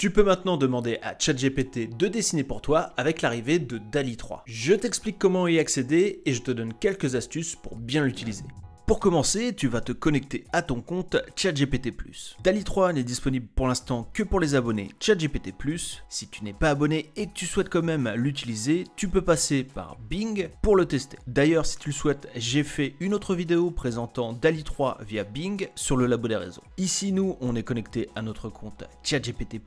Tu peux maintenant demander à ChatGPT de dessiner pour toi avec l'arrivée de DALL-E 3. Je t'explique comment y accéder et je te donne quelques astuces pour bien l'utiliser. Pour commencer, tu vas te connecter à ton compte ChatGPT+. DALL-E 3 n'est disponible pour l'instant que pour les abonnés ChatGPT+. Si tu n'es pas abonné et que tu souhaites quand même l'utiliser, tu peux passer par Bing pour le tester. D'ailleurs, si tu le souhaites, j'ai fait une autre vidéo présentant DALL-E 3 via Bing sur le Labo des réseaux. Ici, nous, on est connecté à notre compte ChatGPT+,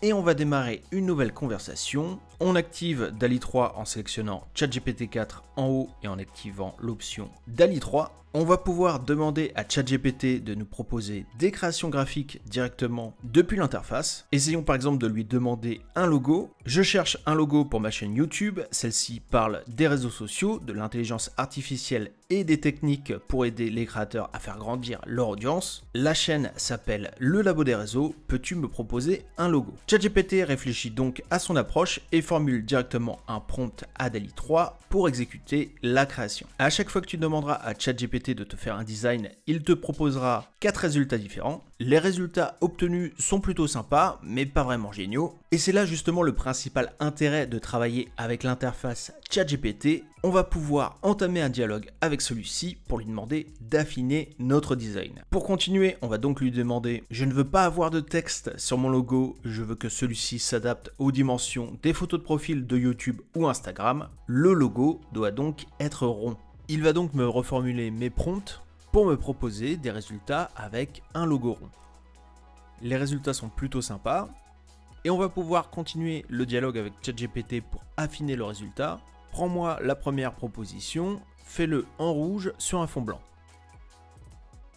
et on va démarrer une nouvelle conversation. On active DALL-E 3 en sélectionnant ChatGPT 4 en haut et en activant l'option DALL-E 3. On va pouvoir demander à ChatGPT de nous proposer des créations graphiques directement depuis l'interface. Essayons par exemple de lui demander un logo. Je cherche un logo pour ma chaîne YouTube. Celle-ci parle des réseaux sociaux, de l'intelligence artificielle et des techniques pour aider les créateurs à faire grandir leur audience. La chaîne s'appelle Le Labo des réseaux. Peux-tu me proposer un logo? ChatGPT réfléchit donc à son approche et formule directement un prompt à DALL-E 3 pour exécuter la création. À chaque fois que tu demanderas à ChatGPT de te faire un design, il te proposera 4 résultats différents. Les résultats obtenus sont plutôt sympas, mais pas vraiment géniaux. Et c'est là justement le principal intérêt de travailler avec l'interface ChatGPT. On va pouvoir entamer un dialogue avec celui-ci pour lui demander d'affiner notre design. Pour continuer, on va donc lui demander « Je ne veux pas avoir de texte sur mon logo, je veux que celui-ci s'adapte aux dimensions des photos de profil de YouTube ou Instagram. Le logo doit donc être rond. » Il va donc me reformuler mes prompts pour me proposer des résultats avec un logo rond. Les résultats sont plutôt sympas et on va pouvoir continuer le dialogue avec ChatGPT pour affiner le résultat. Prends-moi la première proposition, fais-le en rouge sur un fond blanc.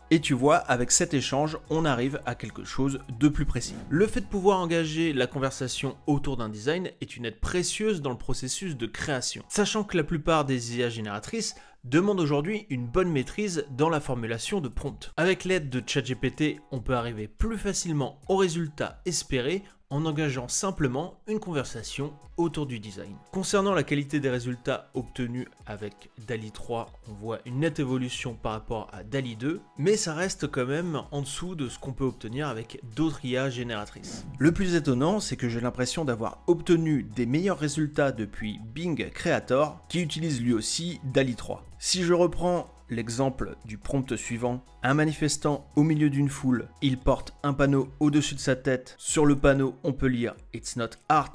Et tu vois, avec cet échange, on arrive à quelque chose de plus précis. Le fait de pouvoir engager la conversation autour d'un design est une aide précieuse dans le processus de création. Sachant que la plupart des IA génératrices demandent aujourd'hui une bonne maîtrise dans la formulation de prompts. Avec l'aide de ChatGPT, on peut arriver plus facilement au résultat espéré en engageant simplement une conversation autour du design. Concernant la qualité des résultats obtenus avec DALL-E 3, on voit une nette évolution par rapport à DALL-E 2, mais ça reste quand même en dessous de ce qu'on peut obtenir avec d'autres IA génératrices. Le plus étonnant, c'est que j'ai l'impression d'avoir obtenu des meilleurs résultats depuis Bing Creator, qui utilise lui aussi DALL-E 3. Si je reprends l'exemple du prompt suivant, un manifestant au milieu d'une foule, il porte un panneau au-dessus de sa tête. Sur le panneau, on peut lire « It's not art »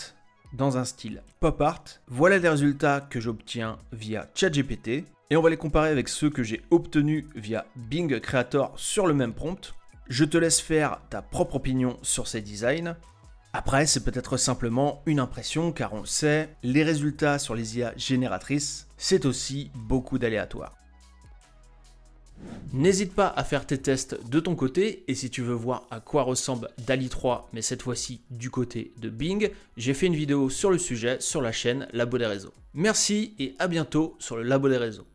dans un style pop art. Voilà les résultats que j'obtiens via ChatGPT et on va les comparer avec ceux que j'ai obtenus via Bing Creator sur le même prompt. Je te laisse faire ta propre opinion sur ces designs. Après, c'est peut-être simplement une impression car on le sait, les résultats sur les IA génératrices, c'est aussi beaucoup d'aléatoires. N'hésite pas à faire tes tests de ton côté et si tu veux voir à quoi ressemble DALL-E 3 mais cette fois-ci du côté de Bing, j'ai fait une vidéo sur le sujet sur la chaîne Labo des réseaux. Merci et à bientôt sur le Labo des réseaux.